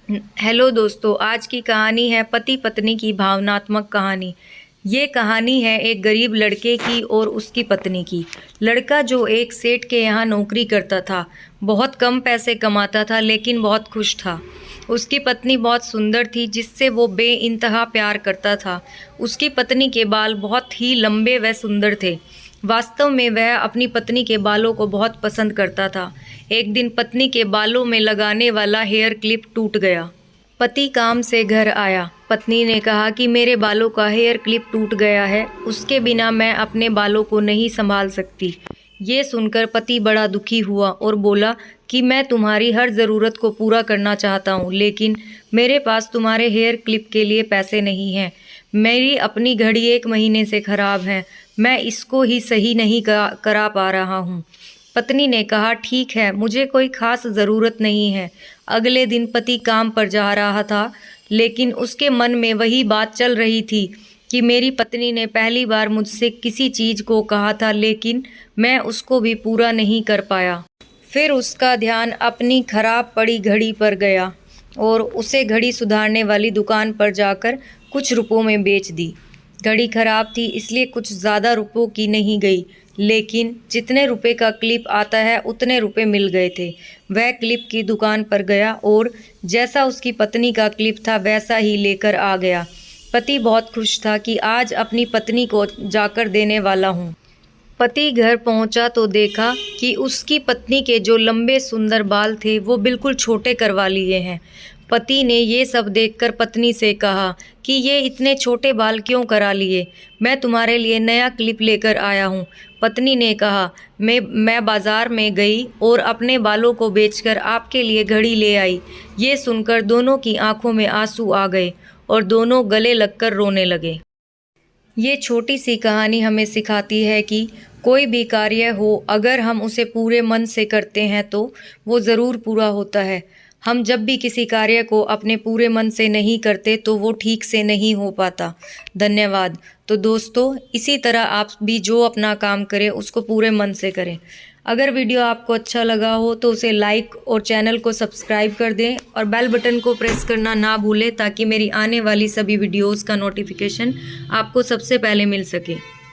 Hello दोस्तों, आज की कहानी है पति पत्नी की भावनात्मक कहानी। ये कहानी है एक गरीब लड़के की और उसकी पत्नी की। लड़का जो एक सेठ के यहाँ नौकरी करता था, बहुत कम पैसे कमाता था लेकिन बहुत खुश था। उसकी पत्नी बहुत सुंदर थी जिससे वो बेइंतहा प्यार करता था। उसकी पत्नी के बाल बहुत ही लंबे व सुंदर थे। वास्तव में वह अपनी पत्नी के बालों को बहुत पसंद करता था। एक दिन पत्नी के बालों में लगाने वाला हेयर क्लिप टूट गया। पति काम से घर आया। पत्नी ने कहा कि मेरे बालों का हेयर क्लिप टूट गया है, उसके बिना मैं अपने बालों को नहीं संभाल सकती। ये सुनकर पति बड़ा दुखी हुआ और बोला कि मैं तुम्हारी हर ज़रूरत को पूरा करना चाहता हूँ, लेकिन मेरे पास तुम्हारे हेयर क्लिप के लिए पैसे नहीं हैं। मेरी अपनी घड़ी 1 महीने से ख़राब है, मैं इसको ही सही नहीं करा पा रहा हूँ। पत्नी ने कहा ठीक है, मुझे कोई खास ज़रूरत नहीं है। अगले दिन पति काम पर जा रहा था, लेकिन उसके मन में वही बात चल रही थी कि मेरी पत्नी ने पहली बार मुझसे किसी चीज़ को कहा था, लेकिन मैं उसको भी पूरा नहीं कर पाया। फिर उसका ध्यान अपनी खराब पड़ी घड़ी पर गया और उसे घड़ी सुधारने वाली दुकान पर जाकर कुछ रुपयों में बेच दी। घड़ी खराब थी इसलिए कुछ ज़्यादा रुपयों की नहीं गई, लेकिन जितने रुपए का क्लिप आता है उतने रुपए मिल गए थे। वह क्लिप की दुकान पर गया और जैसा उसकी पत्नी का क्लिप था वैसा ही लेकर आ गया। पति बहुत खुश था कि आज अपनी पत्नी को जाकर देने वाला हूँ। पति घर पहुंचा तो देखा कि उसकी पत्नी के जो लंबे सुंदर बाल थे वो बिल्कुल छोटे करवा लिए हैं। पति ने ये सब देखकर पत्नी से कहा कि ये इतने छोटे बाल क्यों करा लिए, मैं तुम्हारे लिए नया क्लिप लेकर आया हूँ। पत्नी ने कहा मैं बाज़ार में गई और अपने बालों को बेचकर आपके लिए घड़ी ले आई। ये सुनकर दोनों की आंखों में आंसू आ गए और दोनों गले लगकर रोने लगे। ये छोटी सी कहानी हमें सिखाती है कि कोई भी कार्य हो, अगर हम उसे पूरे मन से करते हैं तो वो ज़रूर पूरा होता है। हम जब भी किसी कार्य को अपने पूरे मन से नहीं करते तो वो ठीक से नहीं हो पाता। धन्यवाद। तो दोस्तों, इसी तरह आप भी जो अपना काम करें उसको पूरे मन से करें। अगर वीडियो आपको अच्छा लगा हो तो उसे लाइक और चैनल को सब्सक्राइब कर दें और बेल बटन को प्रेस करना ना भूलें ताकि मेरी आने वाली सभी वीडियोज़ का नोटिफिकेशन आपको सबसे पहले मिल सके।